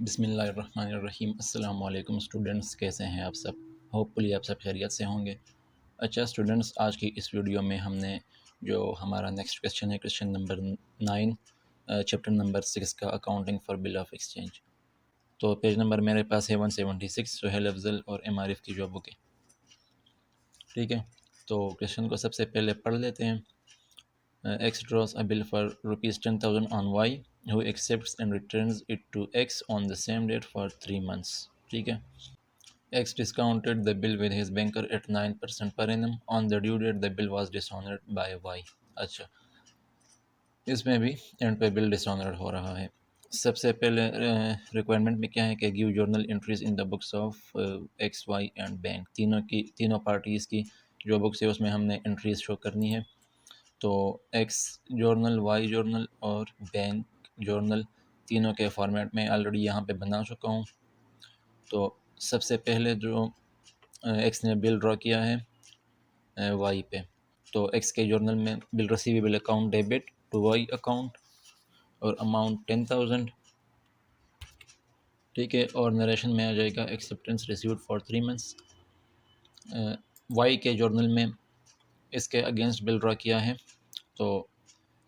बिस्मिल्लाहिर्रहमानिर्रहीम। अस्सलाम वालेकुम स्टूडेंट्स, कैसे हैं आप सब? होपफुली आप सब खैरियत से होंगे। अच्छा स्टूडेंट्स, आज की इस वीडियो में हमने जो हमारा नेक्स्ट क्वेश्चन है, क्वेश्चन नंबर 9 चैप्टर नंबर 6 का accounting for bill of exchange. तो पेज नंबर मेरे पास है 176, सुहेल अफजल और एम आरिफ की जो बुक है। ठीक है, तो क्वेश्चन को सबसे पहले पढ़ लेते हैं। X draws a bill for rupees 10,000 on Y, who accepts and returns it to X on the same date for 3 months. ठीक है, X discounted the bill with his banker at 9% per annum. On the due date, the bill was dishonored by Y. अच्छा, इसमें भी and पे bill dishonoured हो रहा है। सबसे पहले रिक्वायरमेंट में क्या है कि give journal entries in the books of X Y and bank. तीनों पार्टीज़ की जो बुक्स है उसमें हमने एंट्रीज शो करनी है। तो एक्स जर्नल, वाई जर्नल और बैंक जर्नल तीनों के फॉर्मेट में ऑलरेडी यहाँ पे बना चुका हूँ। तो सबसे पहले जो एक्स ने बिल ड्रॉ किया है वाई पे, तो एक्स के जर्नल में bill receivable account debit to Y account और अमाउंट 10,000। ठीक है, और नरेशन में आ जाएगा acceptance received for 3 months. Y के जर्नल में इसके अगेंस्ट बिल ड्रॉ किया है, तो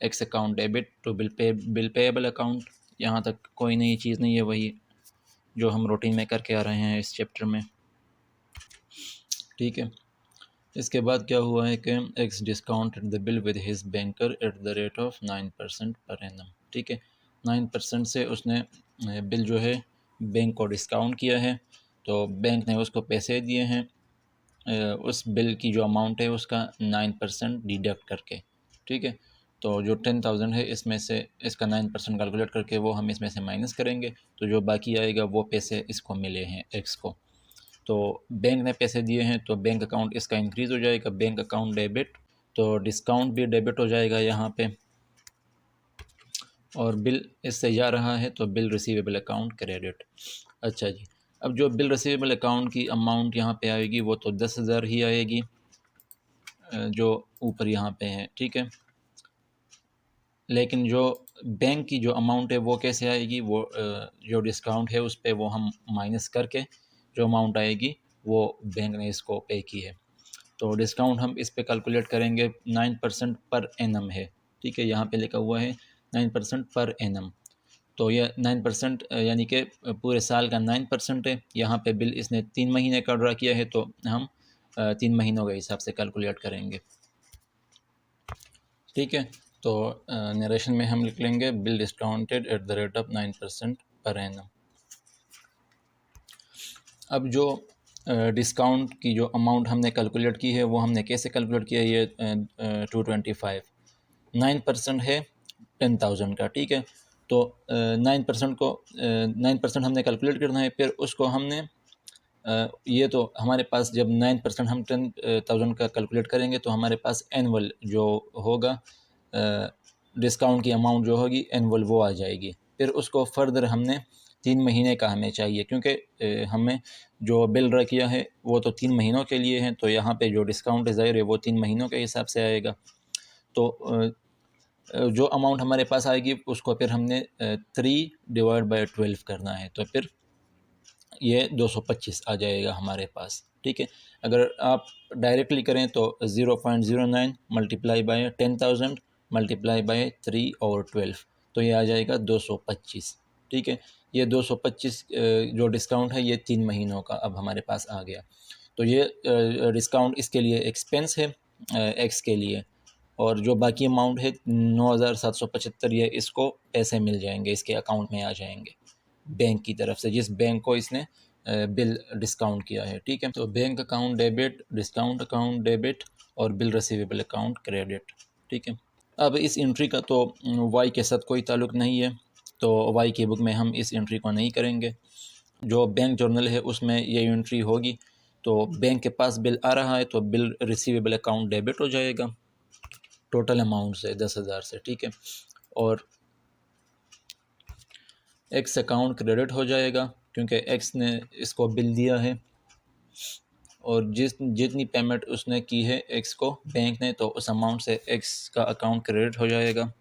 X account debit to bill payable account. यहाँ तक कोई नई चीज़ नहीं है, वही जो हम रूटीन में करके आ रहे हैं इस चैप्टर में। ठीक है, इसके बाद क्या हुआ है कि x discounted the bill with his banker at the rate of 9% per annum. ठीक है, 9% से उसने बिल जो है बैंक को डिस्काउंट किया है, तो बैंक ने उसको पैसे दिए हैं उस बिल की जो अमाउंट है उसका 9% डिडक्ट करके। ठीक है, तो जो 10,000 है इसमें से इसका 9% कैलकुलेट करके वो हम इसमें से माइनस करेंगे, तो जो बाकी आएगा वो पैसे इसको मिले हैं एक्स को। तो बैंक ने पैसे दिए हैं तो बैंक अकाउंट इसका इंक्रीज़ हो जाएगा, बैंक अकाउंट डेबिट, तो डिस्काउंट भी डेबिट हो जाएगा यहाँ पे, और बिल इससे जा रहा है तो बिल रिसीवेबल अकाउंट क्रेडिट। अच्छा जी, अब जो बिल रिसीवेबल अकाउंट की अमाउंट यहाँ पे आएगी वो तो 10,000 ही आएगी जो ऊपर यहाँ पे है। ठीक है, लेकिन जो बैंक की जो अमाउंट है वो कैसे आएगी, वो जो डिस्काउंट है उस पर वो हम माइनस करके जो अमाउंट आएगी वो बैंक ने इसको पे की है। तो डिस्काउंट हम इस पे कैलकुलेट करेंगे, 9% पर एनम है। ठीक है, यहाँ पे लिखा हुआ है 9% पर एनम, तो यह 9% यानी कि पूरे साल का 9% है। यहाँ पे बिल इसने 3 महीने का ड्रा किया है, तो हम 3 महीनों के हिसाब से कैलकुलेट करेंगे। ठीक है, तो नरेशन में हम लिख लेंगे bill discounted at the rate of 9% per annum. अब जो डिस्काउंट की जो अमाउंट हमने कैलकुलेट की है वो हमने कैसे कैलकुलेट किया, ये 225 9% है 10,000 का। ठीक है, तो 9% हमने कैलकुलेट करना है, फिर उसको हमने ये तो हमारे पास जब 9% हम 10,000 का कैलकुलेट करेंगे तो हमारे पास एनुअल जो होगा डिस्काउंट की अमाउंट जो होगी एनुअल वो आ जाएगी। फिर उसको फर्दर हमने 3 महीने का हमें चाहिए, क्योंकि हमें जो बिल ड्रा किया है वो तो 3 महीनों के लिए है, तो यहाँ पे जो डिस्काउंट है ज़ाहिर है वो 3 महीनों के हिसाब से आएगा। तो जो अमाउंट हमारे पास आएगी उसको फिर हमने 3/12 करना है, तो फिर ये 225 आ जाएगा हमारे पास। ठीक है, अगर आप डायरेक्टली करें तो 0.09 मल्टीप्लाई बाय 10,000 मल्टीप्लाई बाय 3/12, तो ये आ जाएगा 225। ठीक है, ये 225 जो डिस्काउंट है ये 3 महीनों का अब हमारे पास आ गया। तो ये डिस्काउंट इसके लिए एक्सपेंस है एक्स के लिए, और जो बाकी अमाउंट है 9,775 ये इसको पैसे मिल जाएंगे, इसके अकाउंट में आ जाएंगे बैंक की तरफ से, जिस बैंक को इसने बिल डिस्काउंट किया है। ठीक है, तो bank account debit, discount account debit और बिल रिसीवेबल अकाउंट क्रेडिट। ठीक है, अब इस एंट्री का तो वाई के साथ कोई ताल्लुक़ नहीं है, तो वाई की बुक में हम इस एंट्री को नहीं करेंगे। जो बैंक जर्नल है उसमें ये एंट्री होगी, तो बैंक के पास बिल आ रहा है तो बिल रिसीवेबल अकाउंट डेबिट हो जाएगा टोटल अमाउंट से 10,000 से। ठीक है, और एक्स अकाउंट क्रेडिट हो जाएगा क्योंकि एक्स ने इसको बिल दिया है, और जितनी पेमेंट उसने की है एक्स को बैंक ने, तो उस अमाउंट से एक्स का अकाउंट क्रेडिट हो जाएगा।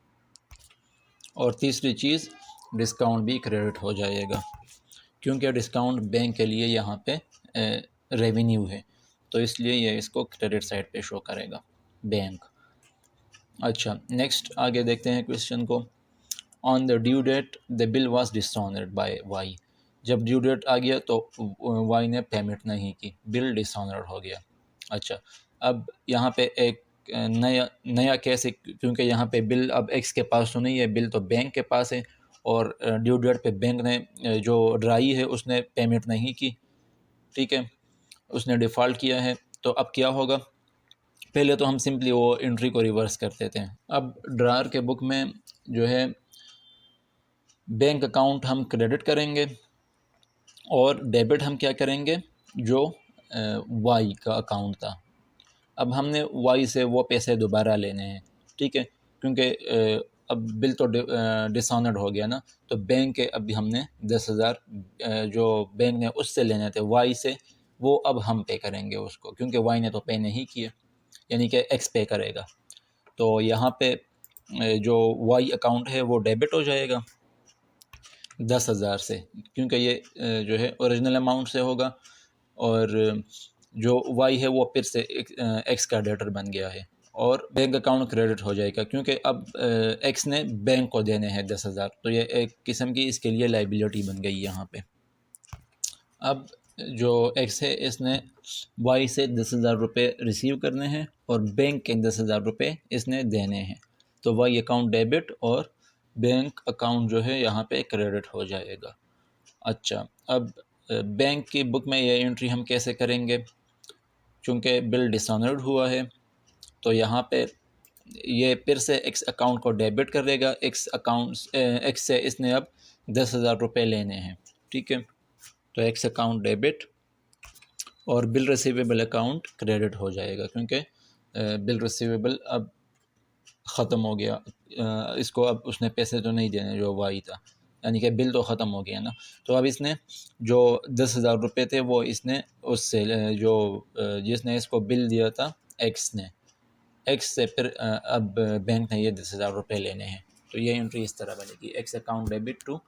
और तीसरी चीज़, डिस्काउंट भी क्रेडिट हो जाएगा। क्योंकि डिस्काउंट बैंक के लिए यहाँ पे रेवेन्यू है, तो इसलिए ये इसको क्रेडिट साइड पे शो करेगा बैंक। अच्छा, नेक्स्ट आगे देखते हैं क्वेश्चन को। On the due date the bill was dishonoured by Y. जब ड्यू डेट आ गया तो वाई ने पेमेंट नहीं की, बिल डिसऑनर्ड हो गया। अच्छा, अब यहाँ पे एक नया नया केस है, क्योंकि यहाँ पे बिल अब एक्स के पास तो नहीं है, बिल तो बैंक के पास है, और ड्यू डेट पे बैंक ने जो ड्राई है उसने पेमेंट नहीं की, ठीक है, उसने डिफ़ॉल्ट किया है। तो अब क्या होगा, पहले तो हम सिंपली वो एंट्री को रिवर्स कर देते हैं। अब ड्रार के बुक में जो है बैंक अकाउंट हम क्रेडिट करेंगे और डेबिट हम क्या करेंगे, जो वाई का अकाउंट था। अब हमने वाई से वो पैसे दोबारा लेने हैं, ठीक है, क्योंकि अब बिल तो डिसऑनर्ड हो गया ना, तो बैंक के अभी हमने 10,000 जो बैंक ने उससे लेने थे वाई से, वो अब हम पे करेंगे उसको, क्योंकि वाई ने तो पे नहीं किए, यानी कि एक्स पे करेगा। तो यहाँ पे जो वाई अकाउंट है वो डेबिट हो जाएगा 10,000 से, क्योंकि ये जो है ओरिजिनल अमाउंट से होगा, और जो वाई है वो फिर से एक्स का डेटर बन गया है, और बैंक अकाउंट क्रेडिट हो जाएगा, क्योंकि अब एक्स ने बैंक को देने हैं 10,000, तो ये एक किस्म की इसके लिए लाइबिलिटी बन गई यहाँ पे। अब जो एक्स है इसने वाई से 10,000 रुपये रिसीव करने हैं और बैंक के 10,000 रुपये इसने देने हैं, तो वाई अकाउंट डेबिट और बैंक अकाउंट जो है यहाँ पे क्रेडिट हो जाएगा। अच्छा, अब बैंक की बुक में ये एंट्री हम कैसे करेंगे, चूँकि बिल डिसऑनर्ड हुआ है, तो यहाँ पे ये फिर से एक्स अकाउंट को डेबिट करेगा, एक्स से इसने अब 10,000 रुपये लेने हैं, ठीक है, तो एक्स अकाउंट डेबिट और बिल रिसीवेबल अकाउंट क्रेडिट हो जाएगा, क्योंकि बिल रिसीवेबल अब ख़त्म हो गया, इसको अब उसने पैसे तो नहीं देने जो वाई था, यानी कि बिल तो ख़त्म हो गया ना, तो अब इसने जो 10,000 रुपये थे वो इसने उससे जो जिसने इसको बिल दिया था एक्स से फिर अब बैंक ने ये 10,000 रुपये लेने हैं, तो ये एंट्री इस तरह बनेगी, X account debit to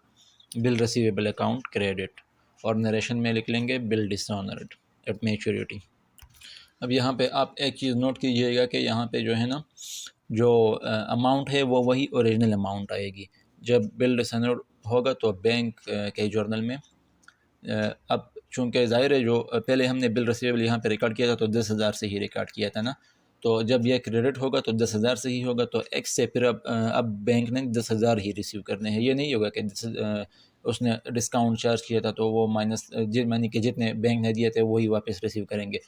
bill receivable account credit, और नरेशन में लिख लेंगे बिल डिसऑनर्ड एट मैच्योरिटी। अब यहाँ पे आप एक चीज़ नोट कीजिएगा कि यहाँ पे जो है ना, जो अमाउंट है वो वही ओरिजिनल अमाउंट आएगी। जब बिल डिसऑनर्ड होगा तो बैंक के जर्नल में अब चूँकि ज़ाहिर है जो पहले हमने बिल रिसीवेबल यहाँ पे रिकॉर्ड किया था तो 10,000 से ही रिकॉर्ड किया था ना, तो जब यह क्रेडिट होगा तो 10,000 से ही होगा, तो एक्स से फिर अब बैंक ने 10,000 ही रिसीव करने हैं। ये नहीं होगा कि उसने डिस्काउंट चार्ज किया था तो वो माइनस यानी कि जितने बैंक ने दिए थे वही वापस रिसीव करेंगे,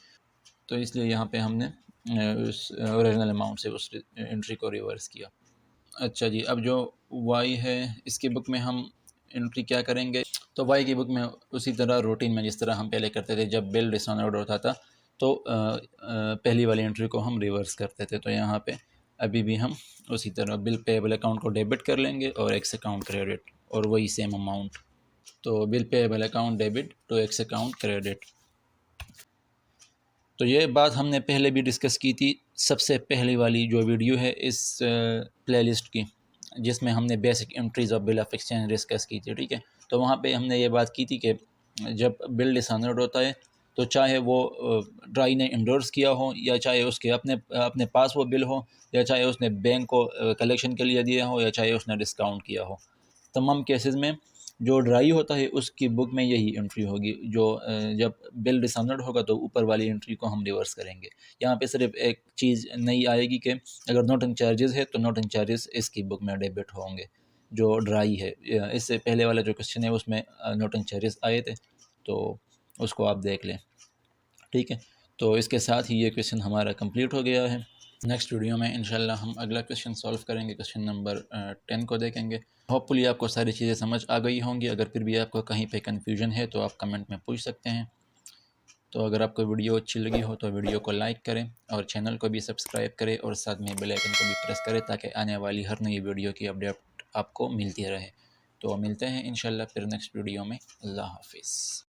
तो इसलिए यहाँ पे हमने उस ओरिजिनल अमाउंट से उस एंट्री को रिवर्स किया। अच्छा जी, अब जो वाई है इसकी बुक में हम एंट्री क्या करेंगे, तो वाई की बुक में उसी तरह रूटीन में जिस तरह हम पहले करते थे, जब बिल डिसऑनर्ड होता था तो पहली वाली एंट्री को हम रिवर्स करते थे, तो यहाँ पे अभी भी हम उसी तरह बिल पेएबल अकाउंट को डेबिट कर लेंगे और एक्स अकाउंट क्रेडिट, और वही सेम अमाउंट, तो bill payable account debit to X account credit. तो ये बात हमने पहले भी डिस्कस की थी, सबसे पहली वाली जो वीडियो है इस प्लेलिस्ट की, जिसमें हमने basic entries of bill of exchange discuss की थी, ठीक है, तो वहाँ पे हमने ये बात की थी कि जब बिल डिसऑनर्ड होता है तो चाहे वो ड्राई ने इंडोर्स किया हो, या चाहे उसके अपने अपने पास वो बिल हो, या चाहे उसने बैंक को कलेक्शन के लिए दिया हो, या चाहे उसने डिस्काउंट किया हो, तमाम केसेस में जो ड्राई होता है उसकी बुक में यही एंट्री होगी, जो जब बिल डिसऑनर्ड होगा तो ऊपर वाली एंट्री को हम रिवर्स करेंगे। यहाँ पे सिर्फ एक चीज़ नई आएगी कि अगर नोटिंग चार्जेस है तो नोटिंग चार्जेस इसकी बुक में डेबिट होंगे जो ड्राई है। इससे पहले वाला जो क्वेश्चन है उसमें नोटिंग चार्जेस आए थे, तो उसको आप देख लें, ठीक है। तो इसके साथ ही ये क्वेश्चन हमारा कंप्लीट हो गया है। नेक्स्ट वीडियो में इंशाल्लाह हम अगला क्वेश्चन सॉल्व करेंगे, क्वेश्चन नंबर 10 को देखेंगे। होपफुली आपको सारी चीज़ें समझ आ गई होंगी, अगर फिर भी आपको कहीं पे कन्फ्यूजन है तो आप कमेंट में पूछ सकते हैं। तो अगर आपको वीडियो अच्छी लगी हो तो वीडियो को लाइक करें और चैनल को भी सब्सक्राइब करें और साथ में बेल आइकन को भी प्रेस करें ताकि आने वाली हर नई वीडियो की अपडेट आपको मिलती रहे। तो मिलते हैं इंशाल्लाह फिर नेक्स्ट वीडियो में। अल्लाह हाफिज़।